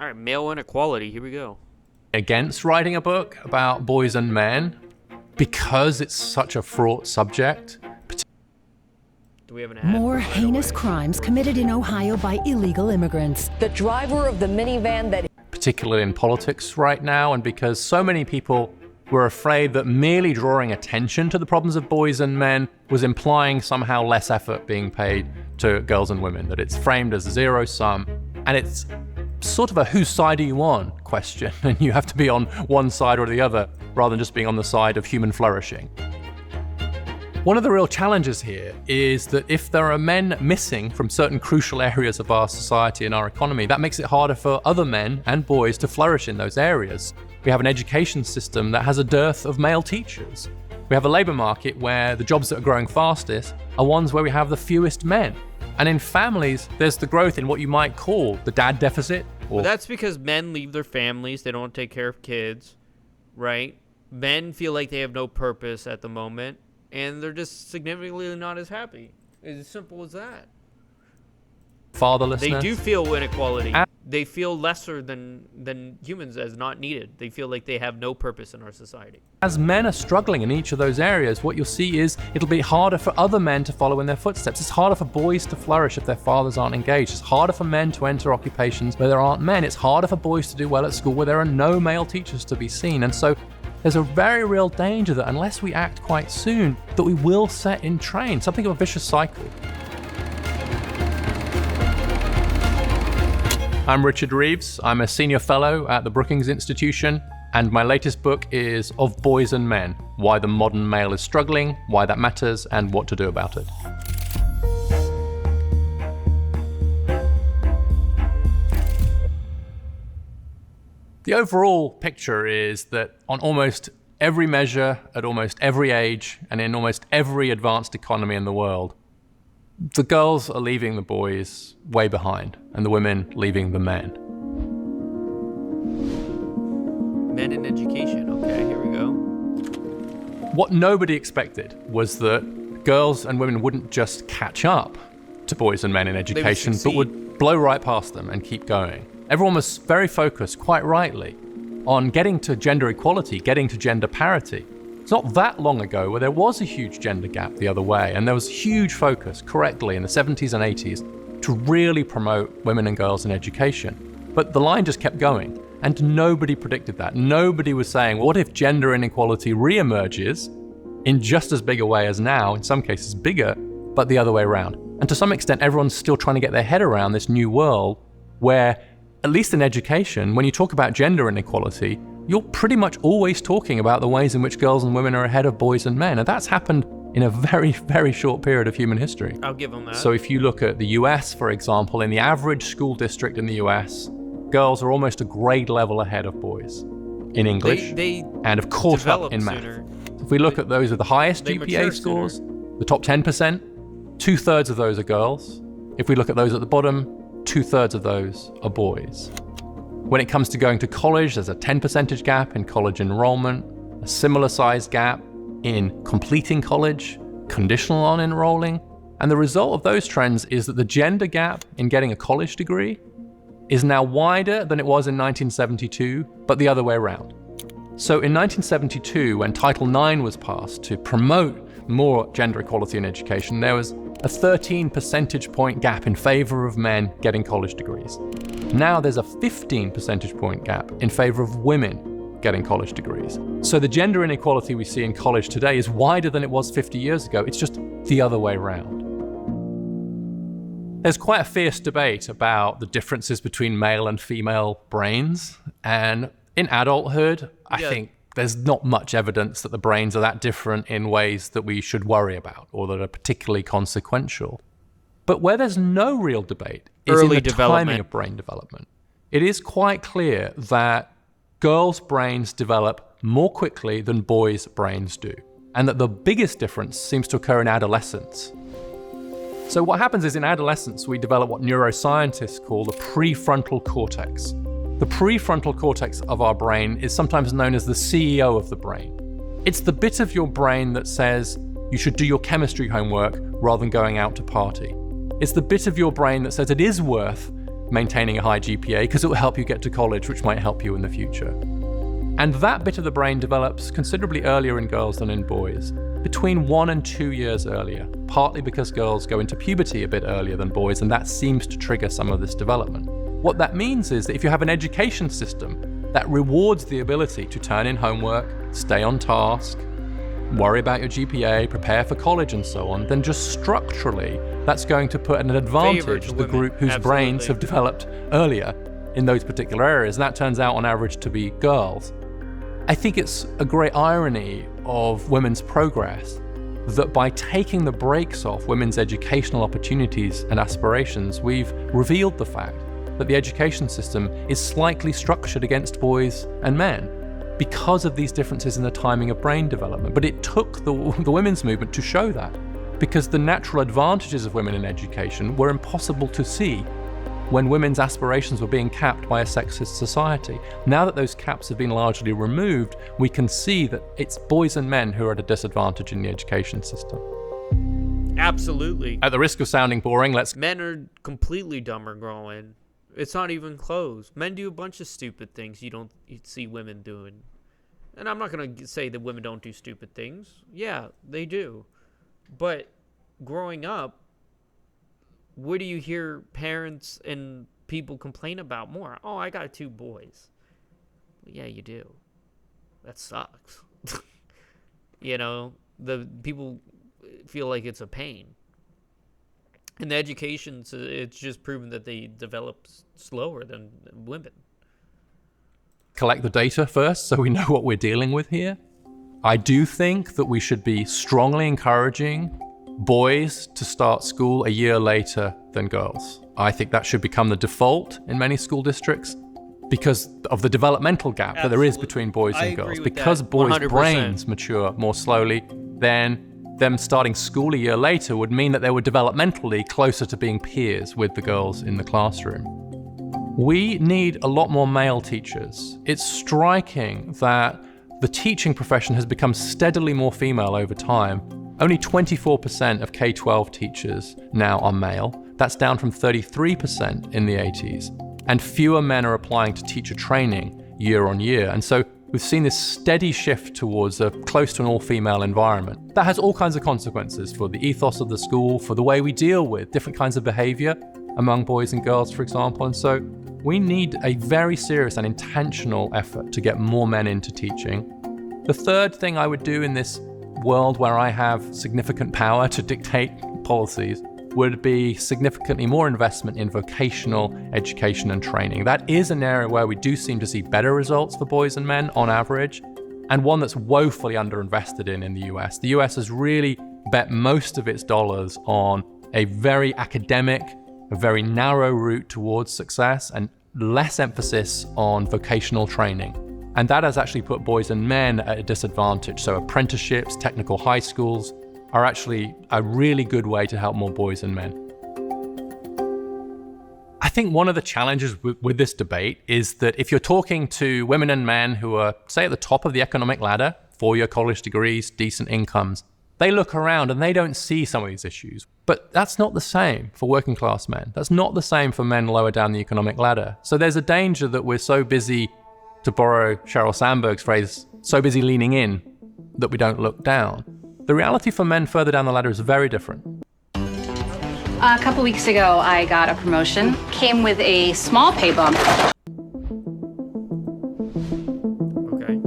All right, male inequality. Here we go. Against writing a book about boys and men because it's such a fraught subject. Do we have an ad? More heinous crimes committed in Ohio by illegal immigrants. The driver of the minivan that... Particularly in politics right now, and because so many people were afraid that merely drawing attention to the problems of boys and men was implying somehow less effort being paid to girls and women, that it's framed as zero sum, and it's sort of a whose side are you on question, and you have to be on one side or the other rather than just being on the side of human flourishing. One of the real challenges here is that if there are men missing from certain crucial areas of our society and our economy, that makes it harder for other men and boys to flourish in those areas. We have an education system that has a dearth of male teachers. We have a labour market where the jobs that are growing fastest are ones where we have the fewest men. And in families, there's the growth in what you might call the dad deficit. But that's because men leave their families. They don't take care of kids, right? Men feel like they have no purpose at the moment, and they're just significantly not as happy. It's as simple as that. Fatherlessness. They do feel inequality. They feel lesser than humans as not needed. They feel like they have no purpose in our society. As men are struggling in each of those areas, what you'll see is it'll be harder for other men to follow in their footsteps. It's harder for boys to flourish if their fathers aren't engaged. It's harder for men to enter occupations where there aren't men. It's harder for boys to do well at school where there are no male teachers to be seen. And so there's a very real danger that unless we act quite soon, that we will set in train something of a vicious cycle. I'm Richard Reeves. I'm a senior fellow at the Brookings Institution, and my latest book is Of Boys and Men: Why the Modern Male is Struggling, Why That Matters, and What to Do About it. The overall picture is that on almost every measure, at almost every age, and in almost every advanced economy in the world, the girls are leaving the boys way behind, and the women leaving the men. Men in education. Okay, here we go. What nobody expected was that girls and women wouldn't just catch up to boys and men in education, but would blow right past them and keep going. Everyone was very focused, quite rightly, on getting to gender equality, getting to gender parity. It's not that long ago where there was a huge gender gap the other way, and there was huge focus, correctly, in the 70s and 80s to really promote women and girls in education. But the line just kept going, and nobody predicted that. Nobody was saying, what if gender inequality re-emerges in just as big a way as now, in some cases bigger, but the other way around? And to some extent, everyone's still trying to get their head around this new world where, at least in education, when you talk about gender inequality, you're pretty much always talking about the ways in which girls and women are ahead of boys and men. And that's happened in a very, very short period of human history. I'll give them that. So if you look at the US, for example, in the average school district in the US, girls are almost a grade level ahead of boys in English, they and have caught up in math. Sooner. If we look at those with the highest GPA scores, the top 10%, 2/3 of those are girls. If we look at those at the bottom, 2/3 of those are boys. When it comes to going to college, there's a 10 percentage gap in college enrollment, a similar sized gap in completing college, conditional on enrolling. And the result of those trends is that the gender gap in getting a college degree is now wider than it was in 1972, but the other way around. So in 1972, when Title IX was passed to promote more gender equality in education, there was a 13 percentage point gap in favor of men getting college degrees. Now there's a 15 percentage point gap in favor of women getting college degrees. So the gender inequality we see in college today is wider than it was 50 years ago. It's just the other way around. There's quite a fierce debate about the differences between male and female brains. And in adulthood, I think there's not much evidence that the brains are that different in ways that we should worry about or that are particularly consequential. But where there's no real debate is in the timing of brain development. It is quite clear that girls' brains develop more quickly than boys' brains do, and that the biggest difference seems to occur in adolescence. So what happens is in adolescence, we develop what neuroscientists call the prefrontal cortex. The prefrontal cortex of our brain is sometimes known as the CEO of the brain. It's the bit of your brain that says you should do your chemistry homework rather than going out to party. It's the bit of your brain that says it is worth maintaining a high GPA because it will help you get to college, which might help you in the future. And that bit of the brain develops considerably earlier in girls than in boys, between 1 and 2 years earlier, partly because girls go into puberty a bit earlier than boys, and that seems to trigger some of this development. What that means is that if you have an education system that rewards the ability to turn in homework, stay on task, worry about your GPA, prepare for college and so on, then just structurally, that's going to put an advantage to the group whose brains have developed earlier in those particular areas. And that turns out on average to be girls. I think it's a great irony of women's progress that by taking the brakes off women's educational opportunities and aspirations, we've revealed the fact that the education system is slightly structured against boys and men because of these differences in the timing of brain development. But it took the women's movement to show that, because the natural advantages of women in education were impossible to see when women's aspirations were being capped by a sexist society. Now that those caps have been largely removed, we can see that it's boys and men who are at a disadvantage in the education system. Absolutely. At the risk of sounding boring, Men are completely dumber growing. It's not even close. Men do a bunch of stupid things you see women doing. And I'm not going to say that women don't do stupid things. Yeah, they do. But growing up, what do you hear parents and people complain about more? Oh, I got 2 boys. Well, yeah, you do. That sucks. The people feel like it's a pain. In the education, it's just proven that they develop slower than women. Collect the data first so we know what we're dealing with here. I do think that we should be strongly encouraging boys to start school a year later than girls. I think that should become the default in many school districts because of the developmental gap that there is between boys and girls. Because boys' brains mature more slowly, then them starting school a year later would mean that they were developmentally closer to being peers with the girls in the classroom. We need a lot more male teachers. It's striking that the teaching profession has become steadily more female over time. Only 24% of K-12 teachers now are male. That's down from 33% in the 80s. And fewer men are applying to teacher training year on year. And so we've seen this steady shift towards a close to an all-female environment. That has all kinds of consequences for the ethos of the school, for the way we deal with different kinds of behavior among boys and girls, for example. And so we need a very serious and intentional effort to get more men into teaching. The third thing I would do in this world where I have significant power to dictate policies would be significantly more investment in vocational education and training. That is an area where we do seem to see better results for boys and men on average, and one that's woefully underinvested in the US. The US has really bet most of its dollars on a very academic, a very narrow route towards success, and less emphasis on vocational training. And that has actually put boys and men at a disadvantage. So apprenticeships, technical high schools are actually a really good way to help more boys and men. I think one of the challenges with this debate is that if you're talking to women and men who are, say, at the top of the economic ladder, 4-year college degrees, decent incomes, they look around and they don't see some of these issues. But that's not the same for working class men. That's not the same for men lower down the economic ladder. So there's a danger that we're so busy, to borrow Sheryl Sandberg's phrase, so busy leaning in that we don't look down. The reality for men further down the ladder is very different. A couple weeks ago, I got a promotion. Came with a small pay bump. Okay.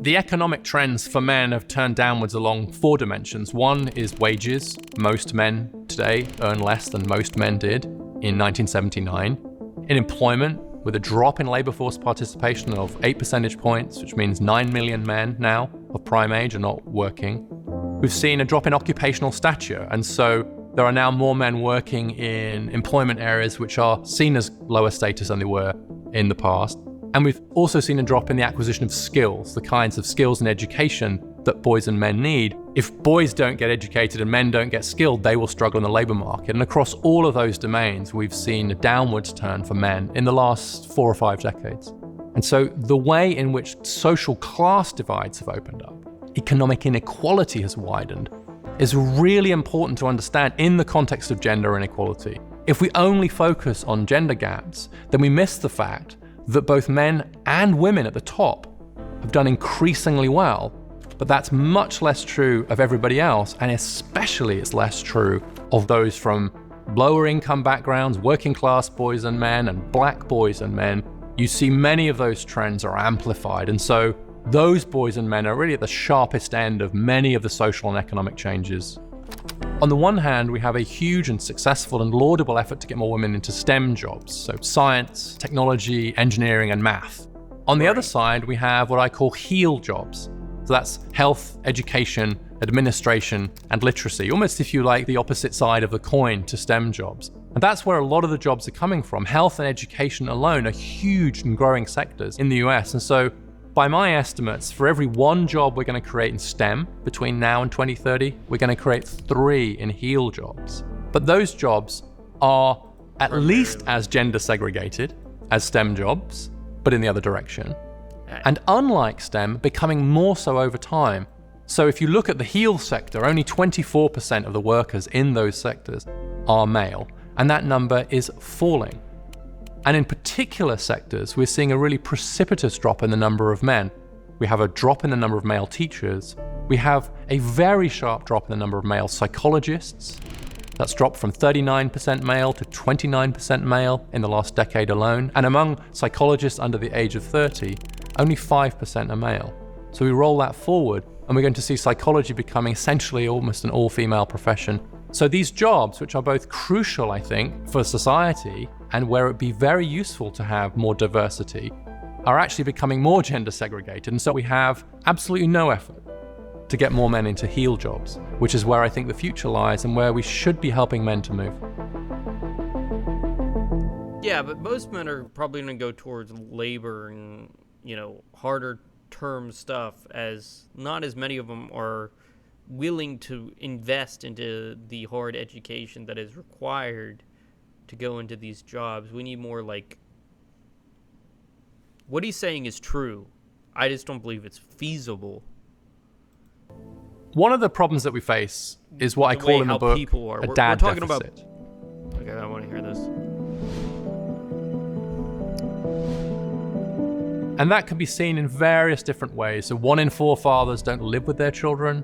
The economic trends for men have turned downwards along 4 dimensions. One is wages. Most men today earn less than most men did in 1979. In employment, with a drop in labor force participation of 8 percentage points, which means 9 million men now of prime age are not working. We've seen a drop in occupational stature, and so there are now more men working in employment areas which are seen as lower status than they were in the past. And we've also seen a drop in the acquisition of skills, the kinds of skills and education that boys and men need. If boys don't get educated and men don't get skilled, they will struggle in the labor market. And across all of those domains, we've seen a downwards turn for men in the last 4 or 5 decades. And so the way in which social class divides have opened up, economic inequality has widened, is really important to understand in the context of gender inequality. If we only focus on gender gaps, then we miss the fact that both men and women at the top have done increasingly well, but that's much less true of everybody else, and especially it's less true of those from lower income backgrounds, working class boys and men, and black boys and men. You see many of those trends are amplified, and so those boys and men are really at the sharpest end of many of the social and economic changes. On the one hand, we have a huge and successful and laudable effort to get more women into STEM jobs, so science, technology, engineering, and math. On the other side, we have what I call HEAL jobs. So that's health, education, administration, and literacy, almost, if you like, the opposite side of the coin to STEM jobs. And that's where a lot of the jobs are coming from. Health and education alone are huge and growing sectors in the US. And so by my estimates, for every one job we're going to create in STEM between now and 2030, we're going to create 3 in HEAL jobs. But those jobs are at least as gender segregated as STEM jobs, but in the other direction. And unlike STEM, becoming more so over time. So if you look at the HEAL sector, only 24% of the workers in those sectors are male, and that number is falling. And in particular sectors, we're seeing a really precipitous drop in the number of men. We have a drop in the number of male teachers. We have a very sharp drop in the number of male psychologists. That's dropped from 39% male to 29% male in the last decade alone. And among psychologists under the age of 30, only 5% are male. So we roll that forward, and we're going to see psychology becoming essentially almost an all-female profession. So these jobs, which are both crucial, I think, for society, and where it'd be very useful to have more diversity, are actually becoming more gender segregated. And so we have absolutely no effort to get more men into HEAL jobs, which is where I think the future lies and where we should be helping men to move. Yeah, but most men are probably going to go towards labor and, harder term stuff, as not as many of them are willing to invest into the hard education that is required to go into these jobs. We need more what he's saying is true. I just don't believe it's feasible. One of the problems that we face is what I call in the book a dad deficit. Okay, I want to hear this. And that can be seen in various different ways. So 1 in 4 fathers don't live with their children.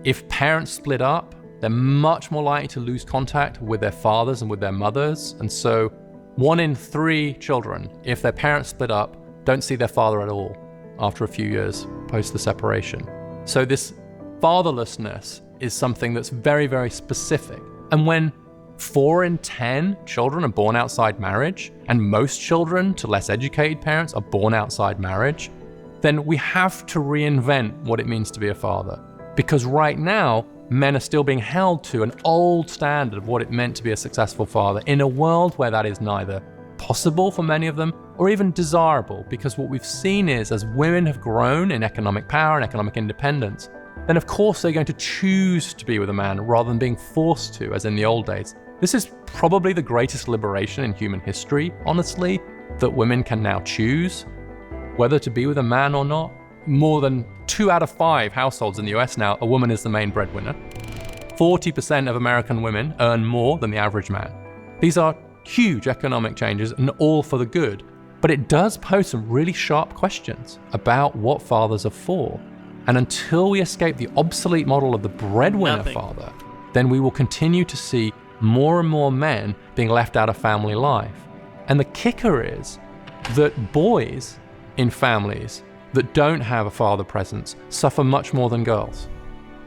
If parents split up, they're much more likely to lose contact with their fathers and with their mothers. And so 1 in 3 children, if their parents split up, don't see their father at all after a few years post the separation. So this fatherlessness is something that's very, very specific. And when 4 in 10 children are born outside marriage, and most children to less educated parents are born outside marriage, then we have to reinvent what it means to be a father. Because right now, men are still being held to an old standard of what it meant to be a successful father in a world where that is neither possible for many of them or even desirable. Because what we've seen is, as women have grown in economic power and economic independence, then of course they're going to choose to be with a man rather than being forced to, as in the old days. This is probably the greatest liberation in human history, honestly, that women can now choose whether to be with a man or not. More than 2 out of 5 households in the US now, a woman is the main breadwinner. 40% of American women earn more than the average man. These are huge economic changes and all for the good, but it does pose some really sharp questions about what fathers are for. And until we escape the obsolete model of the breadwinner father, then we will continue to see more and more men being left out of family life. And the kicker is that boys in families that don't have a father presence suffer much more than girls.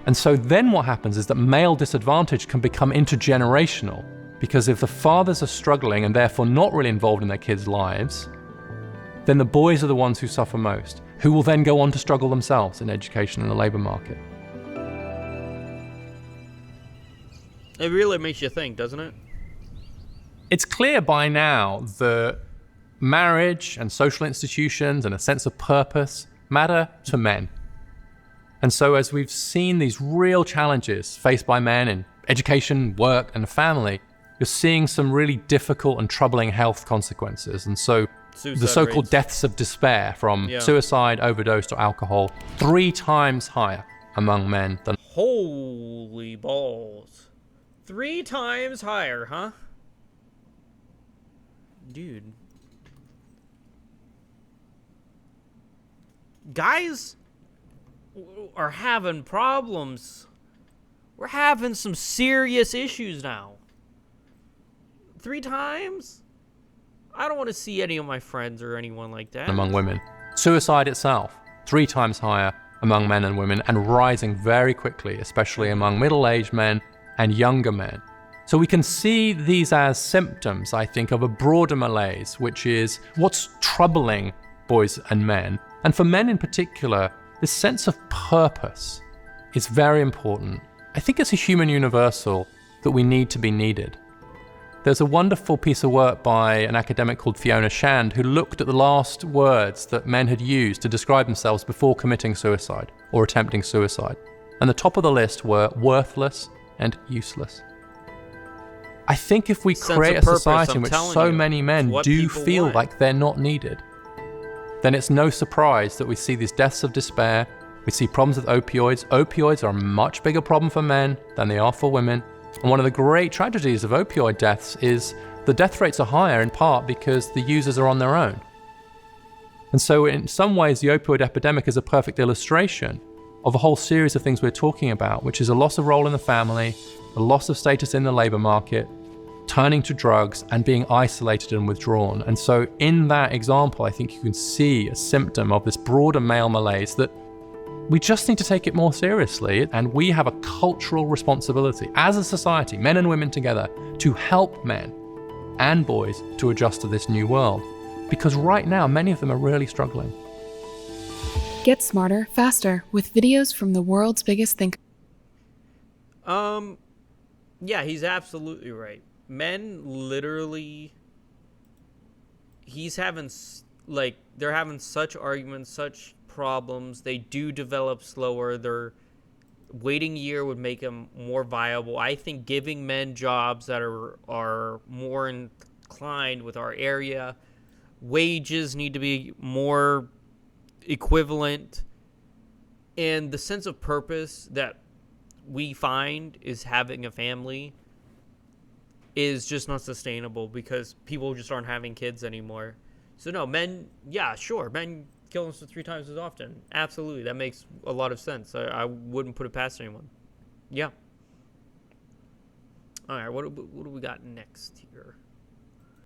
And so then what happens is that male disadvantage can become intergenerational, because if the fathers are struggling and therefore not really involved in their kids' lives, then the boys are the ones who suffer most, who will then go on to struggle themselves in education and the labor market. It really makes you think, doesn't it? It's clear by now that marriage and social institutions and a sense of purpose matter to men. And so as we've seen these real challenges faced by men in education, work, and family, you're seeing some really difficult and troubling health consequences. And so the so-called deaths of despair from suicide, overdose, or alcohol, 3 times higher among men than... Holy balls. 3 times higher, huh? Dude. Guys are having problems. We're having some serious issues now. 3 times? I don't want to see any of my friends or anyone like that. among women. Suicide itself, 3 times higher among men and women, and rising very quickly, especially among middle-aged men and younger men. So we can see these as symptoms, I think, of a broader malaise, which is what's troubling boys and men. And for men in particular, this sense of purpose is very important. I think it's a human universal that we need to be needed. There's a wonderful piece of work by an academic called Fiona Shand who looked at the last words that men had used to describe themselves before committing suicide or attempting suicide. And the top of the list were worthless and useless. I think if we create a society in which so many men do feel like they're not needed, then it's no surprise that we see these deaths of despair. We see problems with opioids. Opioids are a much bigger problem for men than they are for women. And one of the great tragedies of opioid deaths is the death rates are higher in part because the users are on their own. And so in some ways, the opioid epidemic is a perfect illustration of a whole series of things we're talking about, which is a loss of role in the family, a loss of status in the labor market, turning to drugs, and being isolated and withdrawn. And so in that example, I think you can see a symptom of this broader male malaise that we just need to take it more seriously, and we have a cultural responsibility as a society, men and women together, to help men and boys to adjust to this new world. Because right now, many of them are really struggling. Get smarter, faster, with videos from the world's biggest thinkers. Yeah, he's absolutely right. Men literally, they're having such arguments, such problems. They do develop slower. Their waiting year would make them more viable. I think giving men jobs that are more inclined with our area, wages need to be more equivalent, and the sense of purpose that we find is having a family is just not sustainable because people just aren't having kids anymore. So no, men, yeah, sure, men kill themselves 3 times as often. Absolutely, that makes a lot of sense. I wouldn't put it past anyone. Yeah. All right, what do we got next here?